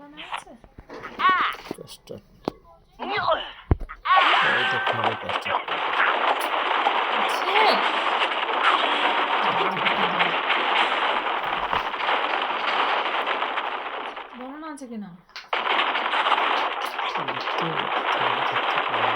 বানানো আছে? কাস্টার্ড এই তো খাবে কাস্টার্ড আছে? বানানো আছে কিনা? দেখতে থাকতে পারে